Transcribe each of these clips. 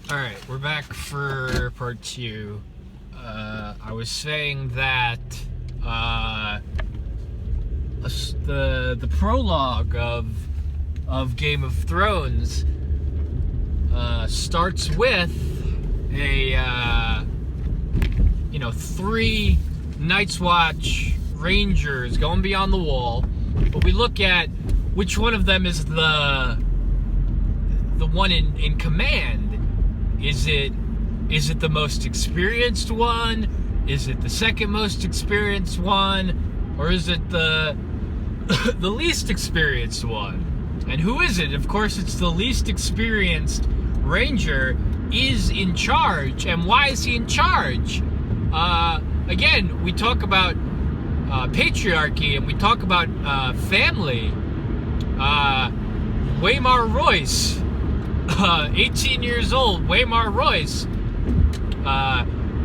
Alright, we're back for part two. I was saying that the prologue of Game of Thrones starts with three Night's Watch Rangers going beyond the wall, but we look at which one of them is the one in command. Is it the most experienced one? Is it the second most experienced one? Or is it the the least experienced one? And who is it? Of course, it's the least experienced ranger is in charge. And why is he in charge? Again, we talk about patriarchy and we talk about family. Waymar Royce, 18 years old, Waymar Royce,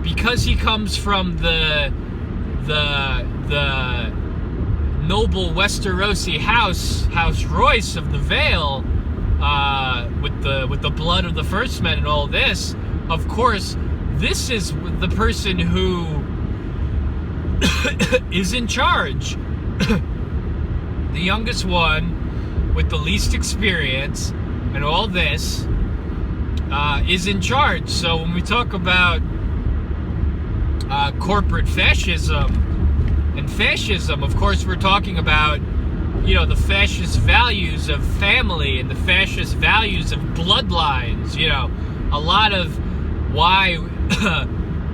because he comes from the noble Westerosi house Royce of the Vale, with the blood of the First Men and all this. Of course, this is the person who is in charge. The youngest one with the least experience and all this is in charge. So when we talk about corporate fascism, of course we're talking about, the fascist values of family and the fascist values of bloodlines. A lot of why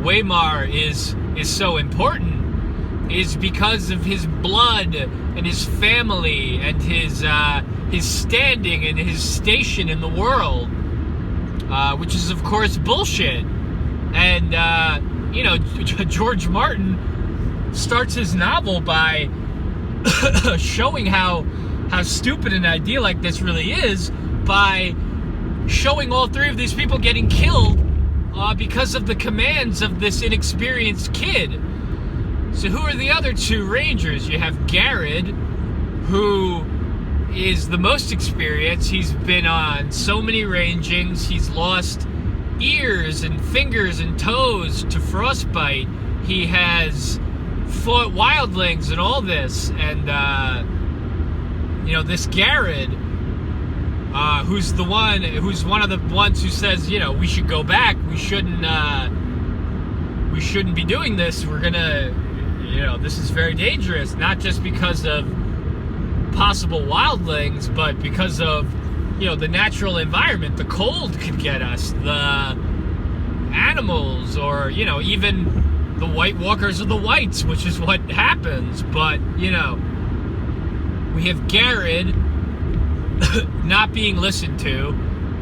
Waymar is so important is because of his blood and his family and his standing and his station in the world, which is of course bullshit. And George Martin starts his novel by showing how stupid an idea like this really is, by showing all three of these people getting killed because of the commands of this inexperienced kid. So who are the other two rangers? You have Garrett, who is the most experienced. He's been on so many rangings. He's lost ears and fingers and toes to frostbite. He has fought wildlings and all this. And, this Garrett, who's one of the ones who says, we should go back. We shouldn't be doing this. We're gonna, this is very dangerous. Not just because of possible wildlings, but because of, the natural environment. The cold could get us, the animals, or, even the White Walkers or the Whites, which is what happens. But, we have Garrett not being listened to,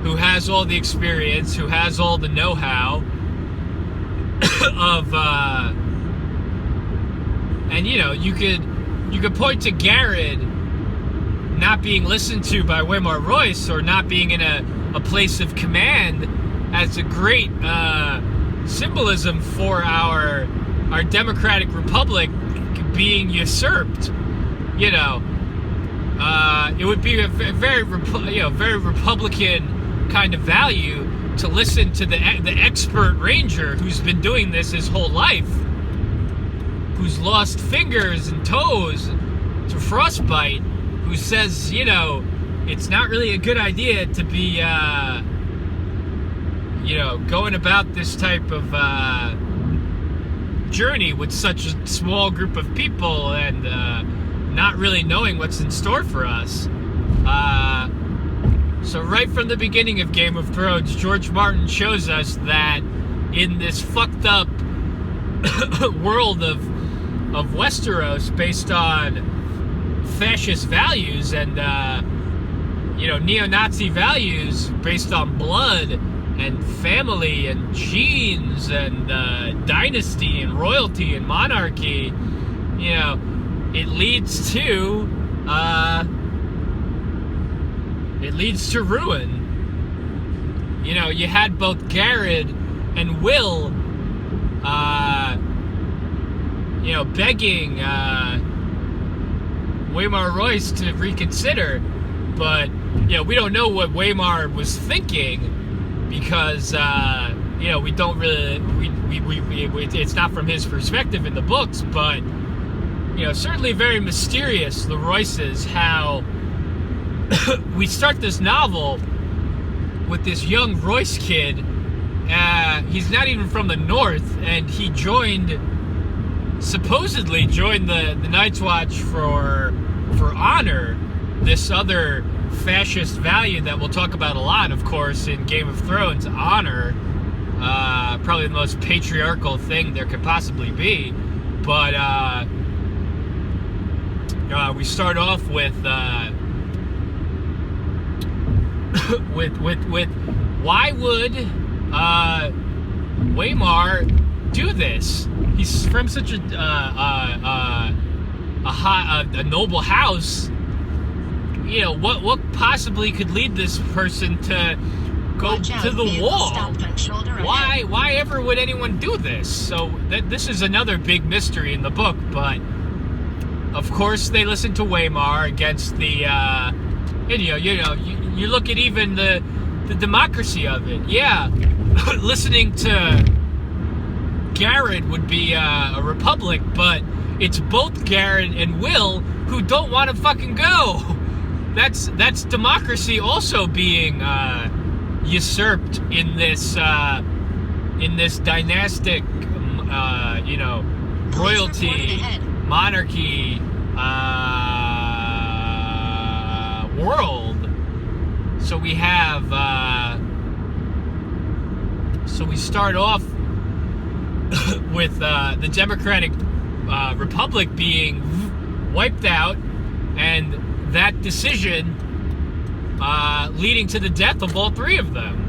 who has all the experience, who has all the know-how of, and, you could point to Garrett not being listened to by Waymar Royce, or not being in a place of command, as a great symbolism for our democratic republic being usurped. It would be a very Republican kind of value to listen to the expert ranger who's been doing this his whole life, who's lost fingers and toes to frostbite, who says, it's not really a good idea to be, going about this type of journey with such a small group of people, and not really knowing what's in store for us. So right from the beginning of Game of Thrones, George Martin shows us that in this fucked up world of Westeros, based on fascist values and neo-Nazi values based on blood and family and genes and dynasty and royalty and monarchy, it leads to ruin. You had both Garrett and Will begging Waymar Royce to reconsider, but we don't know what Waymar was thinking. because we don't really it's not from his perspective in the books, but certainly very mysterious. The Royces, how we start this novel with this young Royce kid. He's not even from the North, and he supposedly joined the Night's Watch for honor, this other fascist value that we'll talk about a lot, of course, in Game of Thrones. Honor, probably the most patriarchal thing there could possibly be. But we start off with why would Waymar do this? He's from such a noble house. What possibly could lead this person to go to the wall? Why ever would anyone do this? So this is another big mystery in the book. But of course, they listen to Waymar against the. You look at even the democracy of it. Yeah, listening to Garrett would be a republic, but it's both Garrett and Will who don't want to fucking go. That's democracy also being usurped in this dynastic, royalty, monarchy world. So we have. So we start off with the Democratic Republic being wiped out, and that decision leading to the death of all three of them.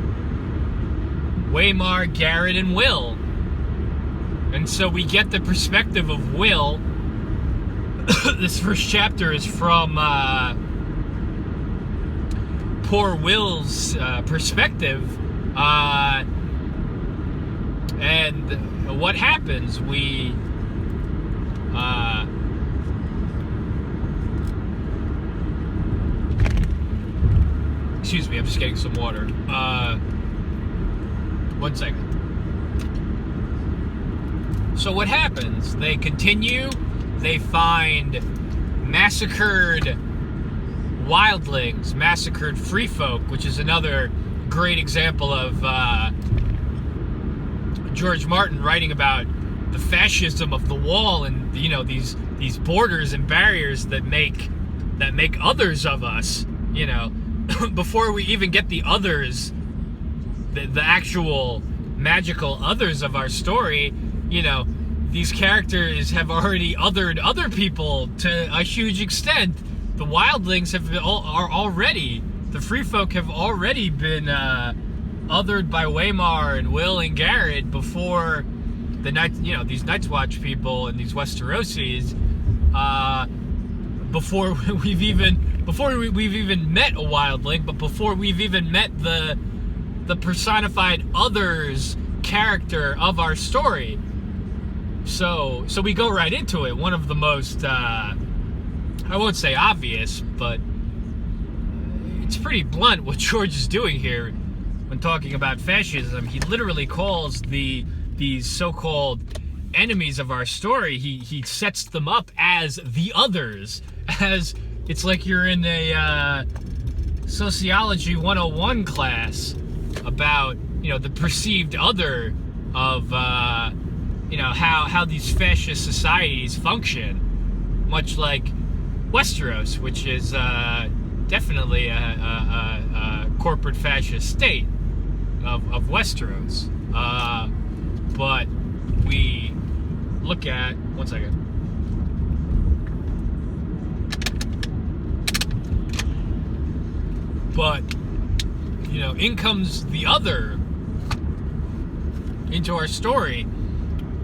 Waymar, Garrett, and Will. And so we get the perspective of Will. This first chapter is from poor Will's perspective. And what happens? We excuse me, I'm just getting some water. 1 second. So what happens? They continue. They find massacred wildlings, massacred free folk, which is another great example of George Martin writing about the fascism of the wall, and these borders and barriers that make others of us. Before we even get the others, the actual magical others of our story, these characters have already othered other people to a huge extent. The wildlings are already, the free folk have already been othered by Waymar and Will and Garrett before these Night's Watch people and these Westerosis, before we've even met a wildling, but before we've even met the personified others character of our story. So we go right into it. One of the most, I won't say obvious, but it's pretty blunt what George is doing here when talking about fascism. He literally calls these so-called enemies of our story, he sets them up as the others, as it's like you're in a sociology 101 class about the perceived other of how these fascist societies function, much like Westeros, which is definitely a corporate fascist state of Westeros. But we look at, 1 second. But, in comes the other into our story.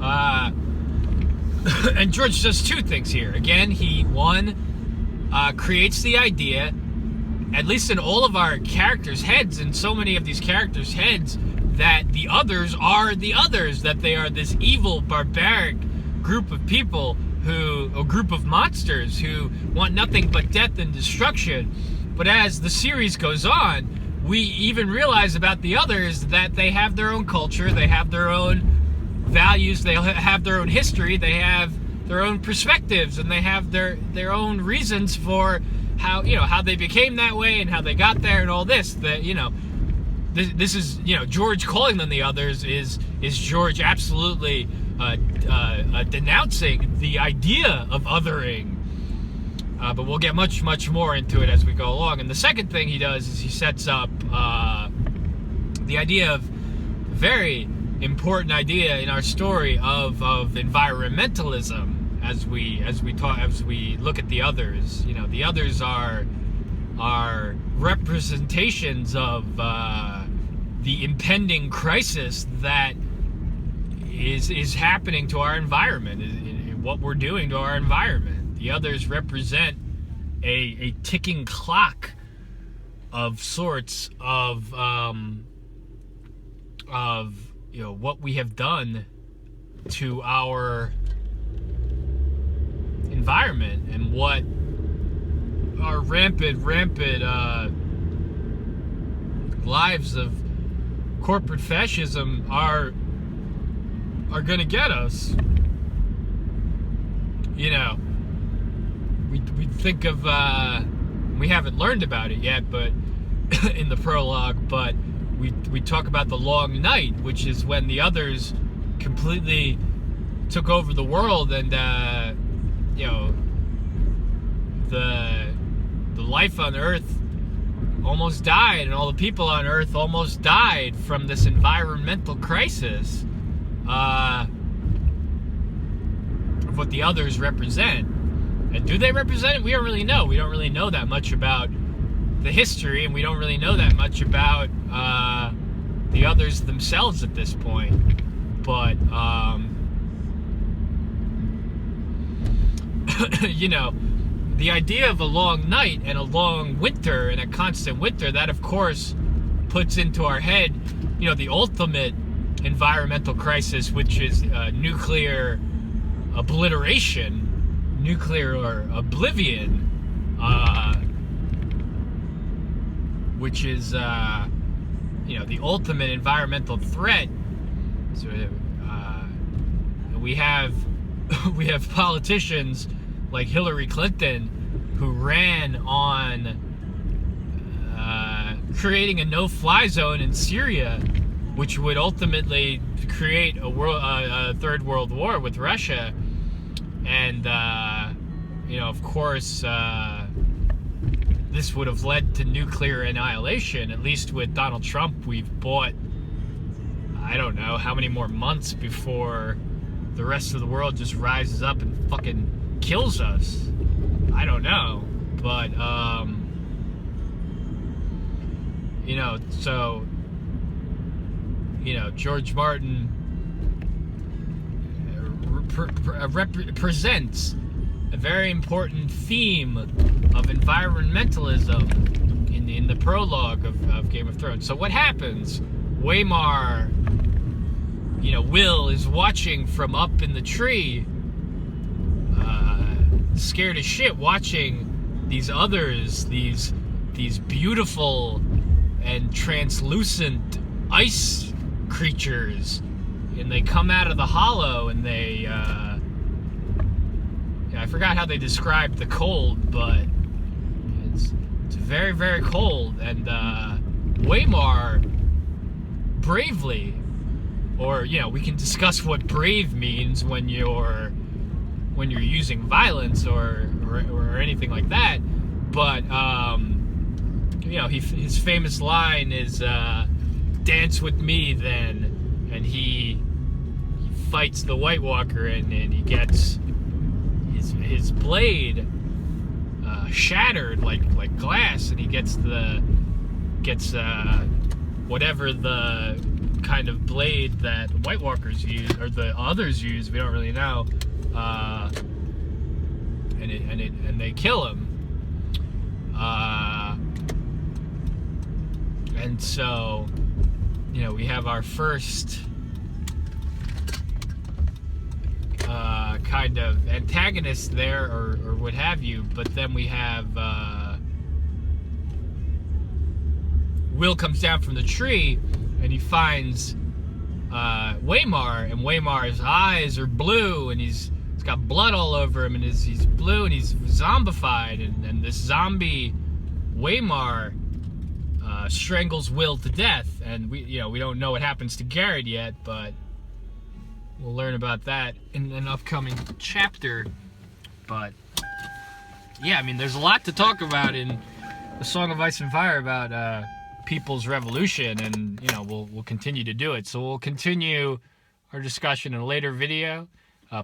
And George does two things here. Again, he, creates the idea, at least in all of our characters' heads, and so many of these characters' heads, that the others are the others, that they are this evil, barbaric group of people a group of monsters who want nothing but death and destruction. But as the series goes on, we even realize about the others that they have their own culture, they have their own values, they have their own history, they have their own perspectives, and they have their own reasons for how, you know, how they became that way and how they got there and all this. That, you know, this is, you know, George calling them the others is George absolutely denouncing the idea of othering. But we'll get much more into it as we go along. And the second thing he does is he sets up the idea of a very important idea in our story of environmentalism as we look at the others. You know, the others are representations of the impending crisis that is happening to our environment, in what we're doing to our environment. The others represent a ticking clock of sorts of you know, what we have done to our environment and what our rampant lives of corporate fascism are going to get us. You know, we think of we haven't learned about it yet, but in the prologue, but we talk about the long night, which is when the others completely took over the world, and you know, the life on Earth almost died, and all the people on Earth almost died from this environmental crisis of what the others represent. And do they represent it? We don't really know. We don't really know that much about the history, and we don't really know that much about the others themselves at this point. But you know, the idea of a long night and a long winter and a constant winter, that of course puts into our head, you know, the ultimate environmental crisis, which is nuclear obliteration, nuclear oblivion, which is you know, the ultimate environmental threat. So we have politicians like Hillary Clinton who ran on creating a no-fly zone in Syria, which would ultimately create a third world war with Russia. And you know, of course, this would have led to nuclear annihilation. At least with Donald Trump, we've bought, I don't know how many more months before the rest of the world just rises up and fucking kills us. I don't know, but you know, so, you know, George Martin presents a very important theme of environmentalism in the prologue of Game of Thrones. So what happens? Waymar, you know, Will is watching from up in the tree, scared as shit, watching these others, these beautiful and translucent ice creatures, and they come out of the hollow, and they I forgot how they described the cold, but it's very, very cold. And Waymar bravely, or, you know, we can discuss what brave means when you're using violence or anything like that. But you know, his famous line is "Dance with me, then," and he fights the White Walker, and he gets his blade shattered like glass, and he gets whatever the kind of blade that the White Walkers use, or the others use, we don't really know, and they kill him, and so, you know, we have our first kind of antagonist there, or what have you. But then we have Will comes down from the tree, and he finds Waymar, and Waymar's eyes are blue, and he's got blood all over him, and he's blue, and he's zombified, and this zombie Waymar strangles Will to death, and we don't know what happens to Garrett yet, but we'll learn about that in an upcoming chapter. But yeah, I mean, there's a lot to talk about in the Song of Ice and Fire about People's Revolution, and we'll continue to do it. So we'll continue our discussion in a later video.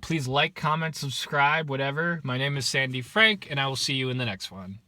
Please like, comment, subscribe, whatever. My name is Sandy Frank, and I will see you in the next one.